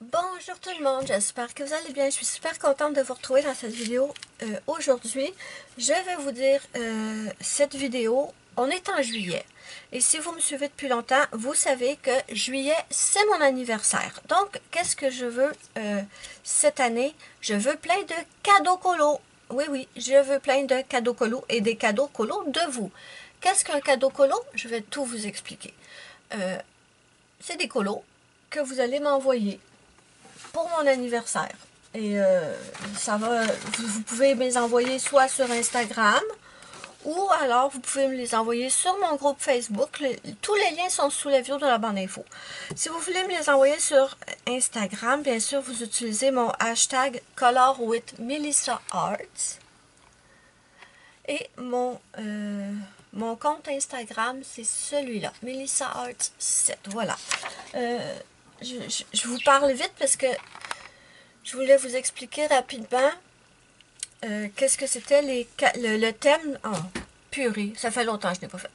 Bonjour tout le monde, j'espère que vous allez bien. Je suis super contente de vous retrouver dans cette vidéo aujourd'hui. Je vais vous dire, cette vidéo, on est en juillet. Et si vous me suivez depuis longtemps, vous savez que juillet, c'est mon anniversaire. Donc, qu'est-ce que je veux cette année? Je veux plein de cadeaux colos. Oui, oui, je veux plein de cadeaux colos et des cadeaux colos de vous. Qu'est-ce qu'un cadeau colo? Je vais tout vous expliquer. C'est des colos que vous allez m'envoyer pour mon anniversaire. Et ça va, vous pouvez me les envoyer soit sur Instagram ou alors vous pouvez me les envoyer sur mon groupe Facebook. Tous les liens sont sous la vidéo de la bande info. Si vous voulez me les envoyer sur Instagram, bien sûr, vous utilisez mon hashtag colorwithmelissaarts. Et mon compte Instagram, c'est celui-là, melissaarts7. Voilà. Je vous parle vite parce que je voulais vous expliquer rapidement qu'est-ce que c'était le thème. Oh, purée, ça fait longtemps que je n'ai pas fait.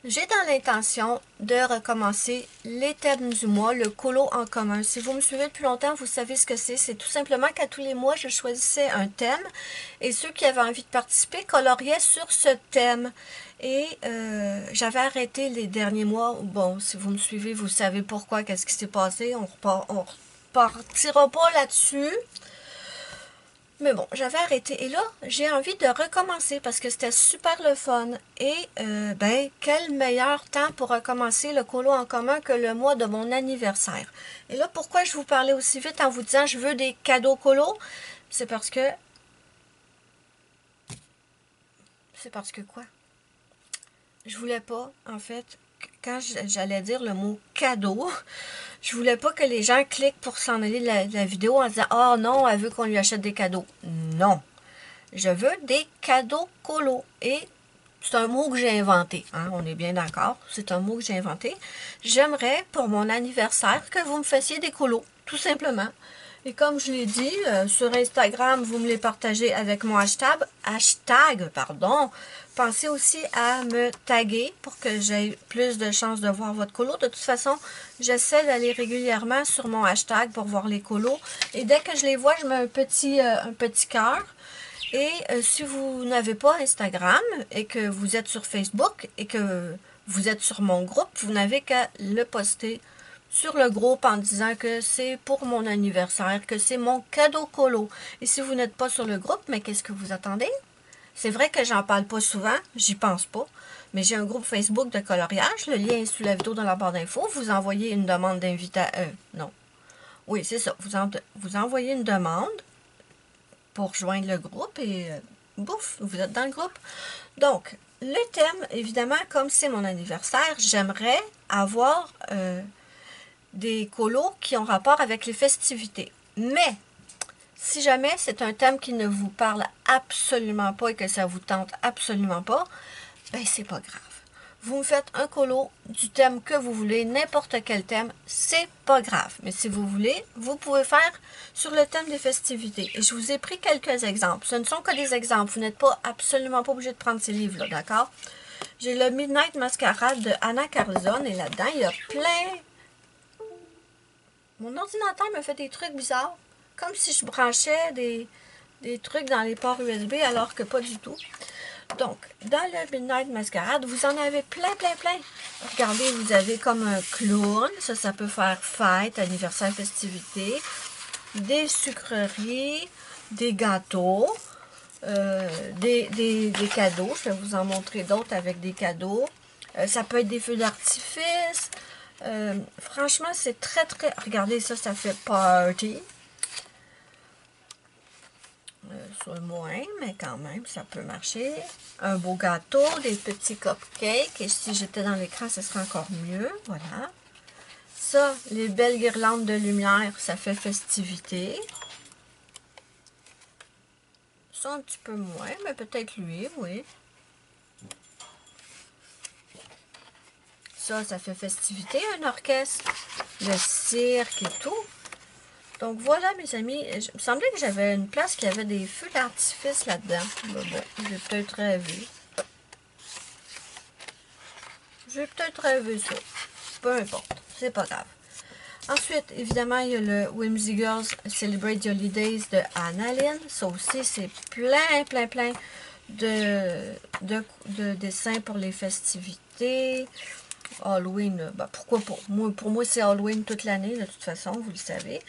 J'ai dans l'intention de recommencer les thèmes du mois, le colo en commun. Si vous me suivez depuis longtemps, vous savez ce que c'est. C'est tout simplement qu'à tous les mois, je choisissais un thème et ceux qui avaient envie de participer coloriaient sur ce thème. Et j'avais arrêté les derniers mois. Bon, si vous me suivez, vous savez pourquoi, qu'est-ce qui s'est passé. On repartira pas là-dessus. Mais bon, j'avais arrêté. Et là, j'ai envie de recommencer parce que c'était super le fun. Et, ben, quel meilleur temps pour recommencer le colo en commun que le mois de mon anniversaire. Et là, pourquoi je vous parlais aussi vite en vous disant je veux des cadeaux colo? C'est parce que... C'est parce que quoi? Je voulais pas, en fait, quand j'allais dire le mot cadeau, je voulais pas que les gens cliquent pour s'en aller de la vidéo en disant « Oh non, elle veut qu'on lui achète des cadeaux. » Non. Je veux des cadeaux colos. Et c'est un mot que j'ai inventé. Hein, on est bien d'accord. C'est un mot que j'ai inventé. J'aimerais, pour mon anniversaire, que vous me fassiez des colos. Tout simplement. Et comme je l'ai dit, sur Instagram, vous me les partagez avec mon hashtag. Pensez aussi à me taguer pour que j'aie plus de chances de voir votre colo. De toute façon, j'essaie d'aller régulièrement sur mon hashtag pour voir les colos. Et dès que je les vois, je mets un petit cœur. Et si vous n'avez pas Instagram et que vous êtes sur Facebook et que vous êtes sur mon groupe, vous n'avez qu'à le poster sur le groupe en disant que c'est pour mon anniversaire, que c'est mon cadeau colo. Et si vous n'êtes pas sur le groupe, mais qu'est-ce que vous attendez? C'est vrai que j'en parle pas souvent, j'y pense pas, mais j'ai un groupe Facebook de coloriage, le lien est sous la vidéo dans la barre d'infos. Vous envoyez une demande d'invitation, non, oui c'est ça, vous envoyez une demande pour joindre le groupe et bouf, vous êtes dans le groupe. Donc, le thème, évidemment, comme c'est mon anniversaire, j'aimerais avoir des colos qui ont rapport avec les festivités. Mais, si jamais c'est un thème qui ne vous parle absolument pas et que ça vous tente absolument pas, ben c'est pas grave. Vous me faites un colo du thème que vous voulez, n'importe quel thème, c'est pas grave. Mais si vous voulez, vous pouvez faire sur le thème des festivités. Et je vous ai pris quelques exemples. Ce ne sont que des exemples. Vous n'êtes pas absolument pas obligé de prendre ces livres-là, d'accord? J'ai le Midnight Masquerade de Anna Carzone et là-dedans, il y a plein... Mon ordinateur me fait des trucs bizarres. Comme si je branchais des trucs dans les ports USB alors que pas du tout. Donc, dans le Midnight Masquerade, vous en avez plein. Regardez, vous avez comme un clown. Ça peut faire fête, anniversaire, festivité. Des sucreries, des gâteaux, des cadeaux. Je vais vous en montrer d'autres avec des cadeaux. Ça peut être des feux d'artifice. Franchement, c'est très... Regardez ça, ça fait party. Sur le moins, mais quand même, ça peut marcher. Un beau gâteau, des petits cupcakes. Et si j'étais dans l'écran, ce serait encore mieux. Voilà. Ça, les belles guirlandes de lumière, ça fait festivité. Ça, un petit peu moins, mais peut-être lui, oui. Ça fait festivité, un orchestre. Le cirque et tout. Donc voilà mes amis, il me semblait que j'avais une place qui avait des feux d'artifice là-dedans. Mais bon, j'ai peut-être rêvé. J'ai peut-être rêvé ça. Peu importe, c'est pas grave. Ensuite, évidemment, il y a le Whimsy Girls Celebrate the Holidays de Annalyn. Ça aussi, c'est plein de dessins pour les festivités. Halloween, ben pourquoi pas? Pour moi, c'est Halloween toute l'année, de toute façon, vous le savez.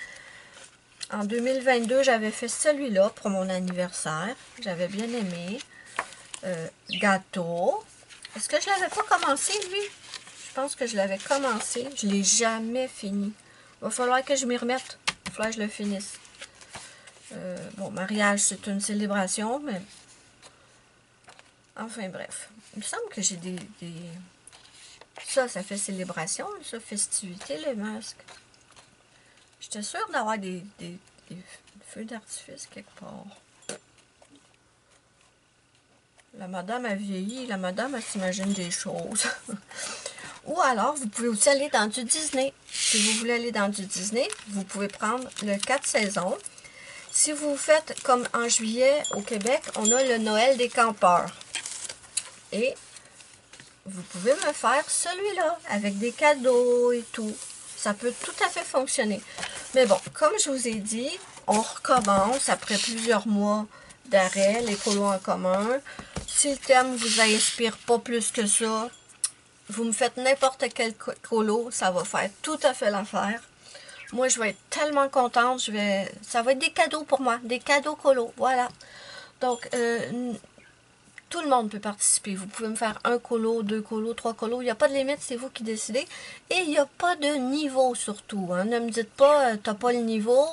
En 2022, j'avais fait celui-là pour mon anniversaire. J'avais bien aimé. Gâteau. Est-ce que je l'avais pas commencé, lui? Je pense que je l'avais commencé. Je ne l'ai jamais fini. Il va falloir que je m'y remette. Il va falloir que je le finisse. Bon, mariage, c'est une célébration, mais... Enfin, bref. Il me semble que j'ai des... Ça fait célébration, ça, festivité, les masques. J'étais sûre d'avoir des feux d'artifice quelque part. La madame a vieilli, la madame, elle s'imagine des choses. Ou alors, vous pouvez aussi aller dans du Disney. Si vous voulez aller dans du Disney, vous pouvez prendre le 4 saisons. Si vous faites comme en juillet au Québec, on a le Noël des campeurs. Et vous pouvez me faire celui-là avec des cadeaux et tout. Ça peut tout à fait fonctionner. Mais bon, comme je vous ai dit, on recommence après plusieurs mois d'arrêt, les colos en commun. Si le thème ne vous inspire pas plus que ça, vous me faites n'importe quel colo, ça va faire tout à fait l'affaire. Moi, je vais être tellement contente. Ça va être des cadeaux pour moi, des cadeaux colo, voilà. Donc, tout le monde peut participer. Vous pouvez me faire un colo, 2 colos, 3 colos. Il n'y a pas de limite, c'est vous qui décidez. Et il n'y a pas de niveau surtout. Hein. Ne me dites pas, t'as pas le niveau,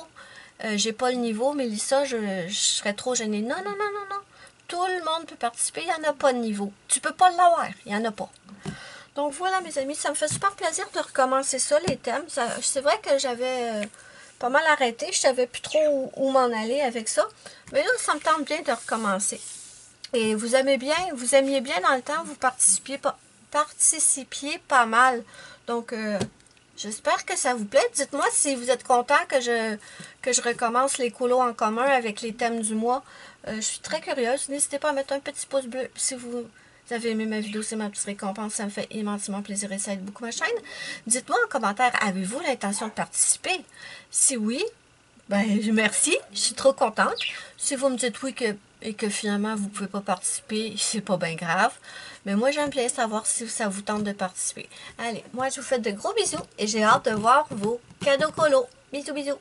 j'ai pas le niveau, Mélissa, je serais trop gênée. Non, non, non, non, non. Tout le monde peut participer, il n'y en a pas de niveau. Tu peux pas l'avoir, il n'y en a pas. Donc voilà, mes amis, ça me fait super plaisir de recommencer ça, les thèmes. C'est vrai que j'avais pas mal arrêté. Je savais plus trop où m'en aller avec ça. Mais là, ça me tente bien de recommencer. Et vous aimiez bien dans le temps, vous participiez pas mal. Donc, j'espère que ça vous plaît. Dites-moi si vous êtes content que je recommence les colos en commun avec les thèmes du mois. Je suis très curieuse. N'hésitez pas à mettre un petit pouce bleu si vous avez aimé ma vidéo. C'est ma petite récompense. Ça me fait immensément plaisir et ça aide beaucoup ma chaîne. Dites-moi en commentaire, avez-vous l'intention de participer? Si oui, ben merci. Je suis trop contente. Si vous me dites oui et que finalement vous ne pouvez pas participer, c'est pas bien grave. Mais moi, j'aime bien savoir si ça vous tente de participer. Allez, moi, je vous fais de gros bisous et j'ai hâte de voir vos cadeaux colos. Bisous, bisous.